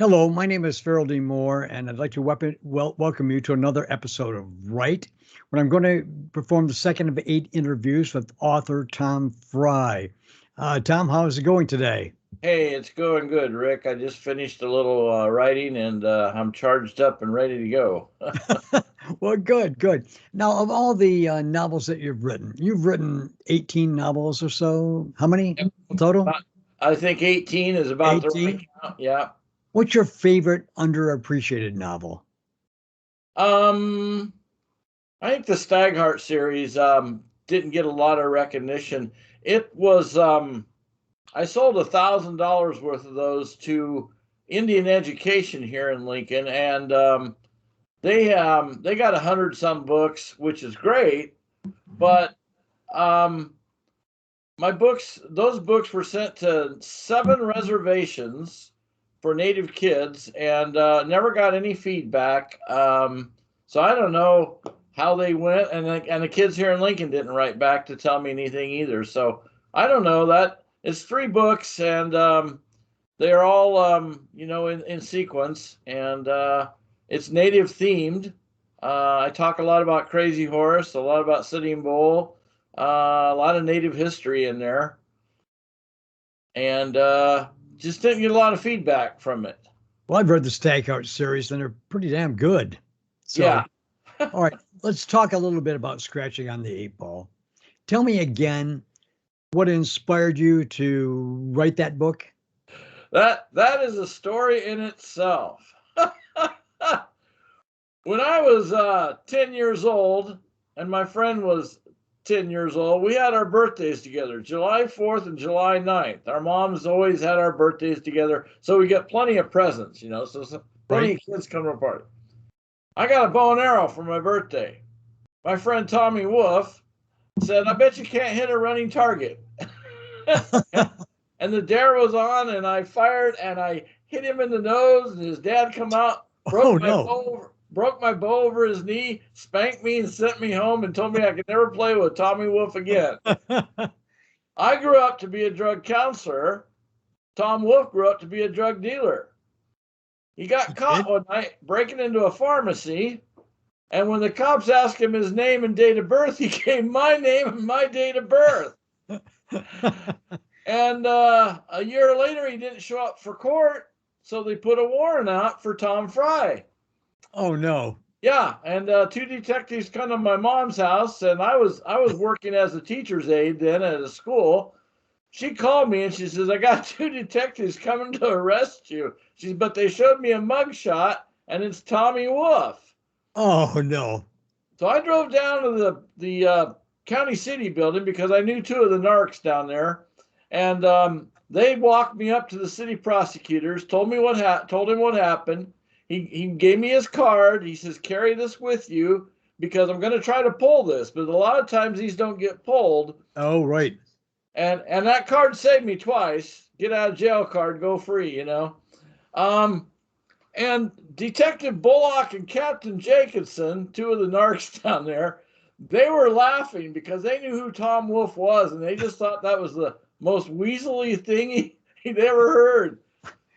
Hello, my name is Farrell D. Moore, and I'd like to welcome you to another episode of Write, when I'm going to perform the second of 8 interviews with author Tom Frye. Tom, how is it going today? Hey, it's going good, Rick. I just finished a little writing and I'm charged up and ready to go. Well, good, good. Now, of all the novels that you've written 18 novels or so. How many Yep. total? I think 18 is about the right 18? count. Yeah. What's your favorite underappreciated novel? Um, I think the Stagheart series didn't get a lot of recognition. It was I sold $1,000 worth of those to Indian Education here in Lincoln, and they got 100 some books, which is great, but um those books were sent to 7 reservations for Native kids and never got any feedback. So I don't know how they went, and the kids here in Lincoln didn't write back to tell me anything either. So I don't know that it's 3 books, and they're all in sequence, and it's Native themed. I talk a lot about Crazy Horse, a lot about Sitting Bull, a lot of Native history in there, and just didn't get a lot of feedback from it. Well, I've read the Staghout series, and they're pretty damn good. Yeah. So, all right, let's talk a little bit about scratching on the 8 ball. Tell me again what inspired you to write that book. That is a story in itself. When I was 10 years old and my friend was 10 years old, we had our birthdays together, July 4th and July 9th. Our moms always had our birthdays together, so we get plenty of presents, so plenty Right? of kids come to our party. I got a bow and arrow for my birthday. My friend Tommy Wolf said, I bet you can't hit a running target. And the dare was on, and I fired, and I hit him in the nose, and his dad come out, Oh no. broke my bow over his knee, spanked me, and sent me home, and told me I could never play with Tommy Wolf again. I grew up to be a drug counselor. Tom Wolf grew up to be a drug dealer. He got caught one night breaking into a pharmacy, and when the cops asked him his name and date of birth, he gave my name and my date of birth. And a year later, he didn't show up for court, so they put a warrant out for Tom Frye. Oh no. Yeah, and 2 detectives come to my mom's house, and I was working as a teacher's aide then at a school. She called me and she says, "I got 2 detectives coming to arrest you." She says, "But they showed me a mugshot, and it's Tommy Wolf." Oh no. So I drove down to the county city building because I knew 2 of the narcs down there, and they walked me up to the city prosecutors, told him what happened. He gave me his card. He says, "Carry this with you because I'm going to try to pull this, but a lot of times these don't get pulled." Oh right. And that card saved me twice. Get out of jail card, go free. Um, and Detective Bullock and Captain Jacobson, 2 of the narcs down there, they were laughing because they knew who Tom Wolf was, and they just thought that was the most weaselly thing he'd ever heard.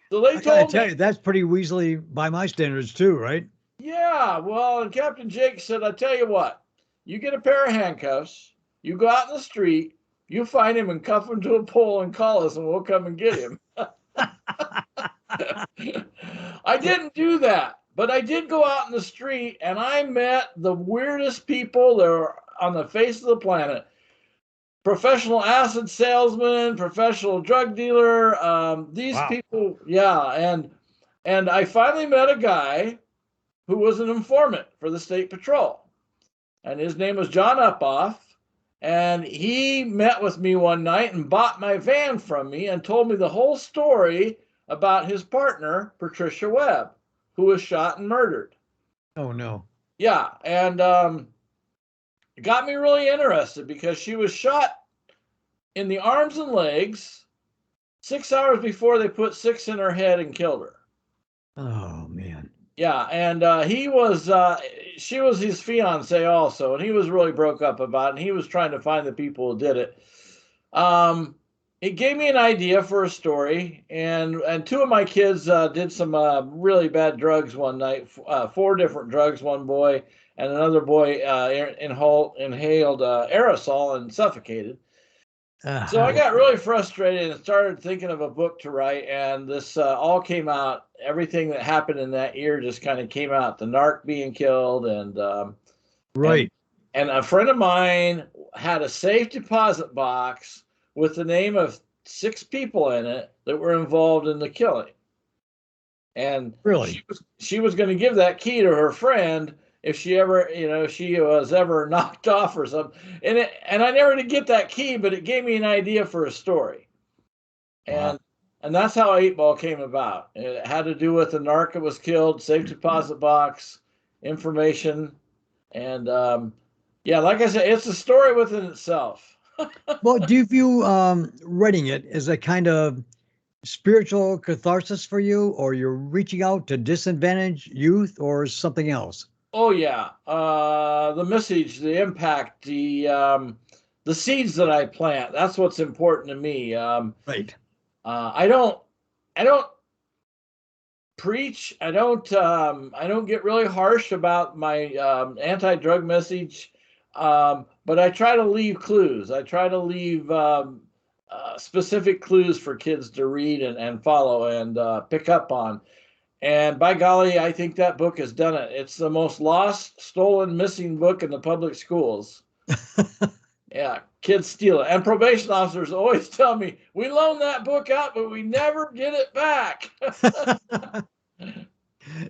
So they I gotta told tell me, you, that's pretty weaselly by my standards too, right? yeah, well, and Captain Jake said, I tell you what, you get a pair of handcuffs, you go out in the street, you find him and cuff him to a pole and call us, and we'll come and get him. I didn't do that, but I did go out in the street and I met the weirdest people that are on the face of the planet. Professional acid salesman, professional drug dealer. These Wow. people, yeah, and I finally met a guy who was an informant for the state patrol, and his name was John Upoff. And he met with me one night and bought my van from me and told me the whole story about his partner, Patricia Webb, who was shot and murdered. Oh no. Yeah, and it got me really interested because she was shot in the arms and legs 6 hours before they put six in her head and killed her. Oh man. Yeah, and she was his fiance also, and he was really broke up about it, and he was trying to find the people who did it. Um, it gave me an idea for a story, and two of my kids did some really bad drugs one night. Four different drugs. One boy and another boy inhaled aerosol and suffocated. So I Uh-huh. got really frustrated and started thinking of a book to write, and this all came out. Everything that happened in that year just kind of came out. The narc being killed, and Right. and a friend of mine had a safe deposit box with the name of six people in it that were involved in the killing. And Really. she was going to give that key to her friend if she ever, she was ever knocked off or something. And I never did get that key, but it gave me an idea for a story. Wow. And that's how 8 Ball came about. It had to do with the narc that was killed, safe deposit box, information, and yeah, like I said, it's a story within itself. Well, do you view writing it as a kind of spiritual catharsis for you, or you're reaching out to disadvantaged youth, or something else? Oh yeah, the message, the impact, the seeds that I plant. That's what's important to me. Right. I don't preach. I don't get really harsh about my anti-drug message, but I try to leave clues. I try to leave specific clues for kids to read and follow and pick up on. And by golly, I think that book has done it. It's the most lost, stolen, missing book in the public schools. Yeah, kids steal it. And probation officers always tell me, we loan that book out, but we never get it back.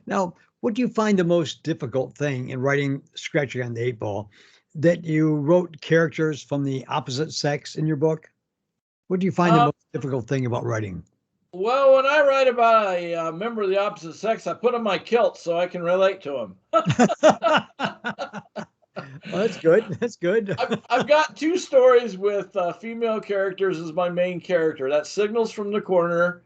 Now, what do you find the most difficult thing in writing Scratching on the Eight Ball? That you wrote characters from the opposite sex in your book? What do you find the Uh, most difficult thing about writing? well, when I write about a member of the opposite sex, I put on my kilt so I can relate to him. Well, that's good. That's good. I've got two stories with female characters as my main character. That's Signals from the Corner,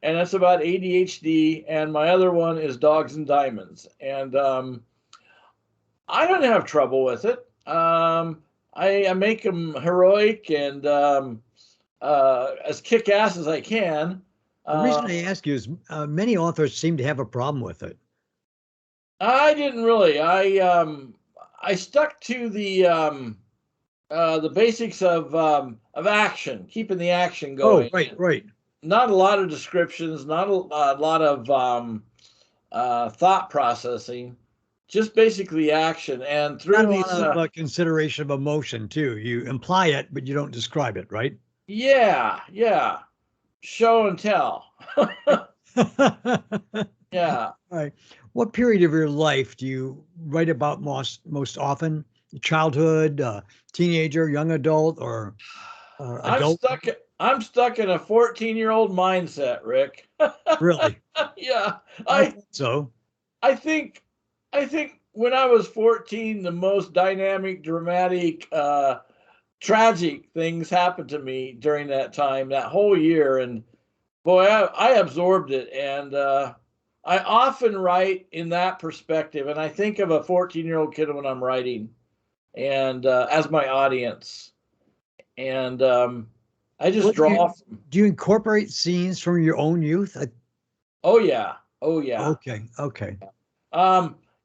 and that's about ADHD. And my other one is Dogs and Diamonds. And I don't have trouble with it. I make them heroic and as kick ass as I can. The reason Uh, I ask you is many authors seem to have a problem with it. I didn't really. I stuck to the basics of action, keeping the action Oh, going. right, right. Not a lot of descriptions, not a lot of thought processing, just basically action. And Not through a lot these, of consideration of emotion, too. You imply it, but you don't describe it, right? yeah, yeah, show and tell. All Yeah. right. What period of your life do you write about most often? Childhood, teenager, young adult, or I'm adult? stuck. I'm stuck in a 14-year-old mindset, Rick. Really? Yeah, I I thought so. I think I think when I was 14, the most dynamic, dramatic, tragic things happened to me during that time, that whole year, and boy, I absorbed it, and I often write in that perspective, and I think of a 14-year-old kid when I'm writing, and as my audience, and I just What draw. do you incorporate scenes from your own youth? Oh yeah, oh yeah. Okay, okay.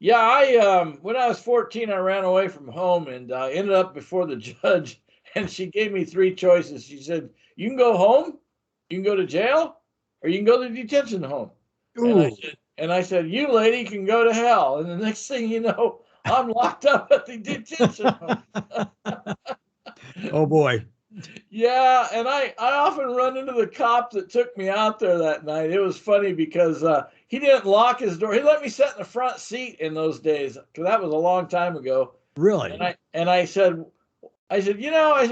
Yeah, I when I was 14, I ran away from home and ended up before the judge, and she gave me three choices. She said, "You can go home, you can go to jail, or you can go to detention home." Ooh, And I said, "You lady can go to hell." And the next thing you know, I'm locked up at the detention home. oh boy. Yeah, and I often run into the cop that took me out there that night. It was funny because he didn't lock his door. He let me sit in the front seat in those days because that was a long time ago. Really? And I said, I said,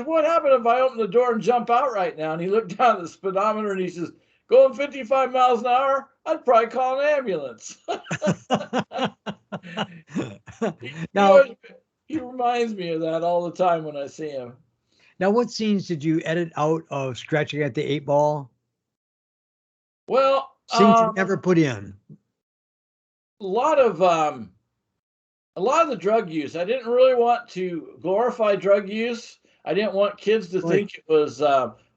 what happened if I open the door and jump out right now? And he looked down at the speedometer and he says, going 55 miles an hour, I'd probably call an ambulance. he Now, always he reminds me of that all the time when I see him. now, what scenes did you edit out of Scratching at the Eight Ball? Well, Scenes you never put in. a lot of a lot of the drug use. I didn't really want to glorify drug use. I didn't want kids to Right. think it was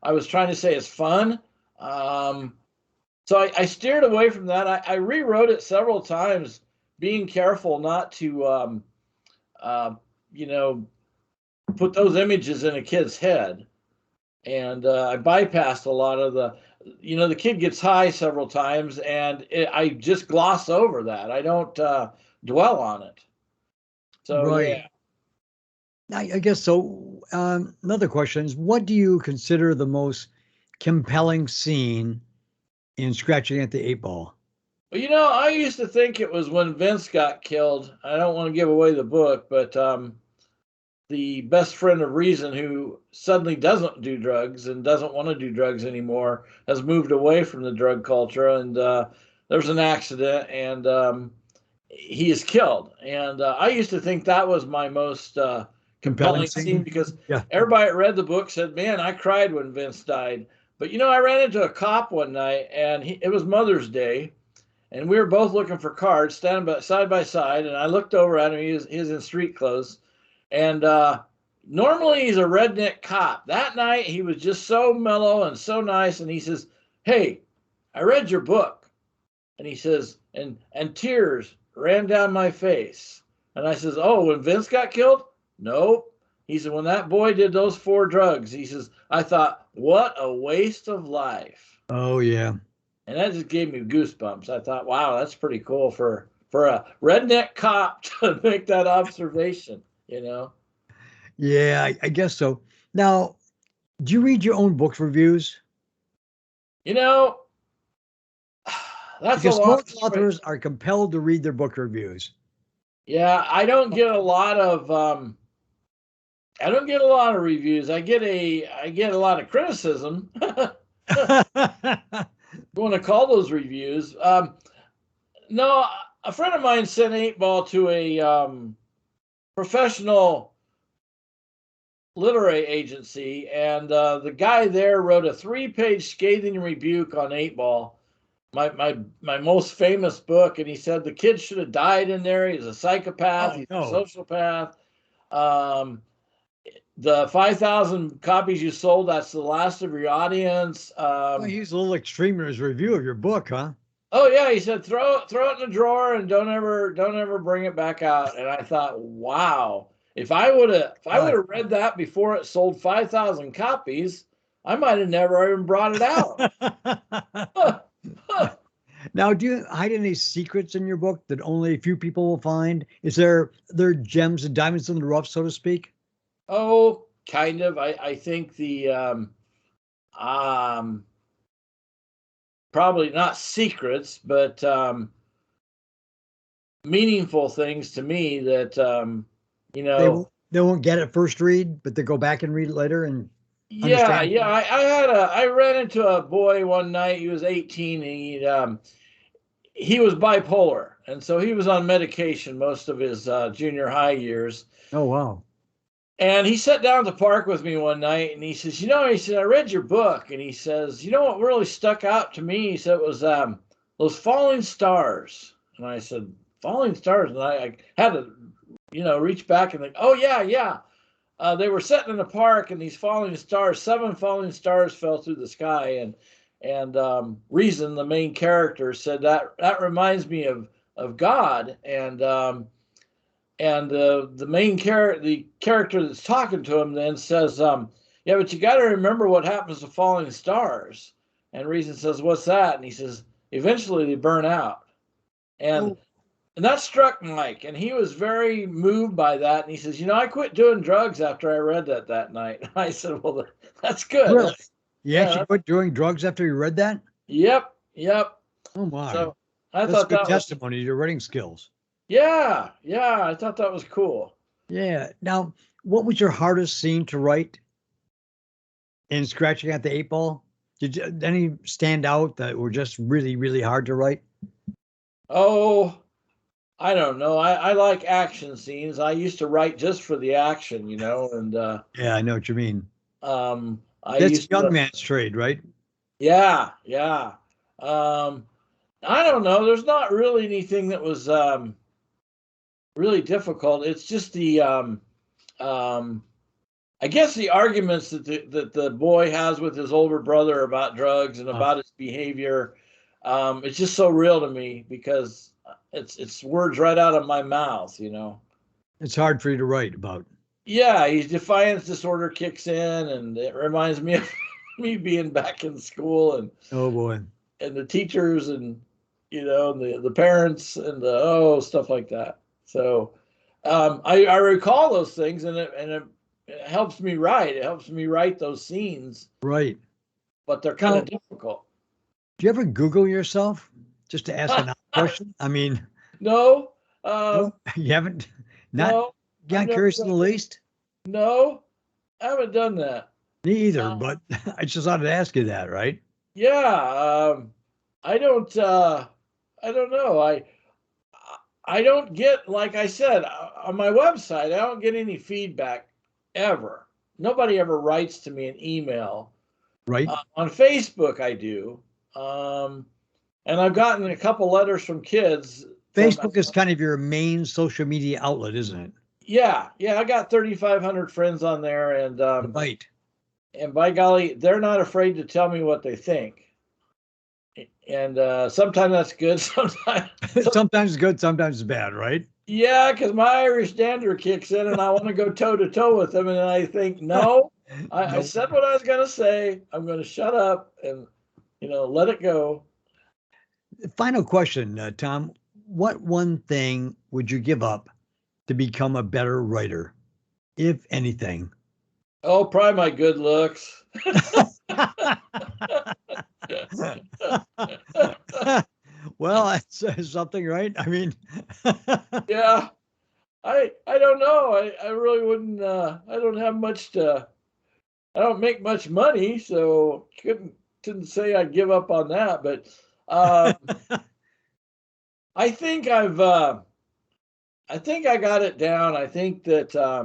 I was trying to say is fun. So I steered away from that. I rewrote it several times, being careful not to, you know, put those images in a kid's head. And I bypassed a lot of the kid gets high several times, and I just gloss over that. I don't dwell on it. So, Right. yeah. I guess so. Another question is, what do you consider the most compelling scene in Scratching at the Eight Ball? Well, I used to think it was when Vince got killed. I don't want to give away the book, but the best friend of reason, who suddenly doesn't do drugs and doesn't want to do drugs anymore, has moved away from the drug culture, and there's an accident, and he is killed. And I used to think that was my most Compelling compelling scene, scene? because Yeah. everybody that read the book said, man, I cried when Vince died. But I ran into a cop one night, and it was Mother's Day, and we were both looking for cards, standing side by side. And I looked over at him. He was in street clothes, and normally he's a redneck cop. That night he was just so mellow and so nice. And he says, "Hey, I read your book." And he says, and tears ran down my face. And I says, "Oh, when Vince got killed?" "Nope." He said, "When that boy did those 4 drugs," he says, "I thought, what a waste of life." Oh, yeah. And that just gave me goosebumps. I thought, wow, that's pretty cool for a redneck cop to make that observation. Yeah, I guess so. Now, do you read your own book reviews? You know, that's a Because long most story. authors are compelled to read their book reviews. Yeah, I don't get a lot of reviews. I get a lot of criticism. You want to call those reviews? No, a friend of mine sent 8 Ball to a professional literary agency, and the guy there wrote a 3-page scathing rebuke on 8 Ball, my most famous book. And he said the kid should have died in there. He's a psychopath. Oh, He's a no. sociopath. The 5,000 copies you sold, that's the last of your audience. Well, he's a little extreme in his review of your book, huh? Oh yeah, he said throw it in the drawer and don't ever bring it back out. And I thought, wow, if I would have read that before it sold 5,000 copies, I might have never even brought it out. Now, do you hide any secrets in your book that only a few people will find? Is there gems and diamonds in the rough, so to speak? Oh, kind of. I think the um, probably not secrets, but meaningful things to me that you They know. won't they won't get it first read, but they go back and read it later and Yeah, understand. yeah. I ran into a boy one night. He was 18, and he was bipolar, and so he was on medication most of his junior high years. Oh, wow. And he sat down at the park with me one night, and he says, he said, I read your book. And he says, what really stuck out to me? He said it was those falling stars. And I said, falling stars? And I had to, reach back and think, oh, yeah, yeah. They were sitting in the park, and these falling stars, 7 falling stars fell through the sky. And Reason, the main character, said that reminds me of God. And the main character, the character that's talking to him, then says, "Yeah, but you got to remember what happens to falling stars." And Reason says, "What's that?" And he says, "Eventually they burn out." And Oh, and that struck Mike, and he was very moved by that. And he says, "I quit doing drugs after I read that night." And I said, "Well, that's good. really? You Yeah, actually quit doing drugs after you read that? yep, yep." Oh, my. So I That's thought good that was, testimony to your writing skills. yeah, yeah, I thought that was cool. Yeah. Now, what was your hardest scene to write in Scratching at the Eight Ball? Any stand out that were just really, really hard to write? Oh, I don't know. I like action scenes. I used to write just for the action, and Yeah, I know what you mean. I That's used young to, man's trade, right? yeah, yeah. Um, I don't know. There's not really anything that was really difficult. It's just the um, I guess the arguments that the boy has with his older brother about drugs and about his behavior, it's just so real to me because it's words right out of my mouth, you know. It's hard for you to write about. Yeah, his defiance disorder kicks in, and it reminds me of me being back in school Oh boy. and the teachers and the parents and the stuff like that. So I recall those things, and it helps me write. It helps me write those scenes, Right. but they're kind of difficult. Do you ever Google yourself just to ask an odd question? I mean, No, no, you haven't. Not no, I've got never curious in done the that. least. No, I haven't done that. Me either, Uh, but I just thought I'd ask you that, right? yeah, I don't. I don't know. I don't get, like I said, on my website, I don't get any feedback ever. Nobody ever writes to me an email. Right. On Facebook, I do. Um, and I've gotten a couple letters from kids from, Facebook is kind of your main social media outlet, isn't it? yeah, I got 3,500 friends on there. Right. And by golly, they're not afraid to tell me what they think. And sometimes that's good. Sometimes it's good, sometimes it's bad, right? Yeah, because my Irish dander kicks in and I want to go toe to toe with them. And then I think, no, I No. said what I was going to say. I'm going to shut up and, let it go. Final question, Tom. What one thing would you give up to become a better writer, if anything? Oh, probably my good looks. Well, that's something, right? I mean, Yeah, I don't know. I really wouldn't. I don't have much to. I don't make much money, so couldn't say I'd give up on that. But um, I think I think I got it down. I think that I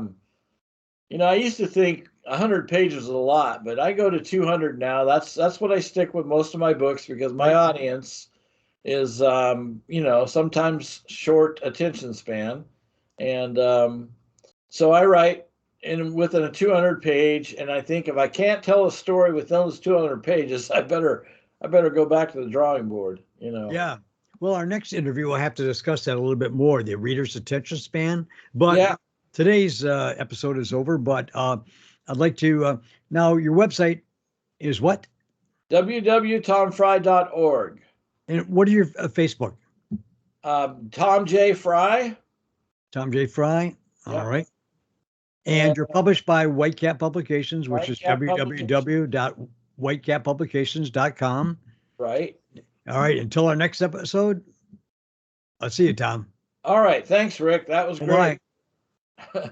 used to think 100 pages is a lot, but I go to 200 now. That's what I stick with most of my books because my right. audience is sometimes short attention span, and so I write in within a 200 page, and I think if I can't tell a story with those 200 pages, I better go back to the drawing board. Yeah. Well, our next interview, we'll have to discuss that a little bit more, the reader's attention span. But Yeah. today's episode is over. But I'd like to now. Your website is what? www.tomfrye.org. And what are your Facebook? Tom J. Frye. Tom J. Frye. All Yep. right. And And you're published by Whitecap Publications, which is Whitecap Publications. www.whitecappublications.com. Right. All right. Until our next episode, I'll see you, Tom. All right. Thanks, Rick. That was Bye bye. great.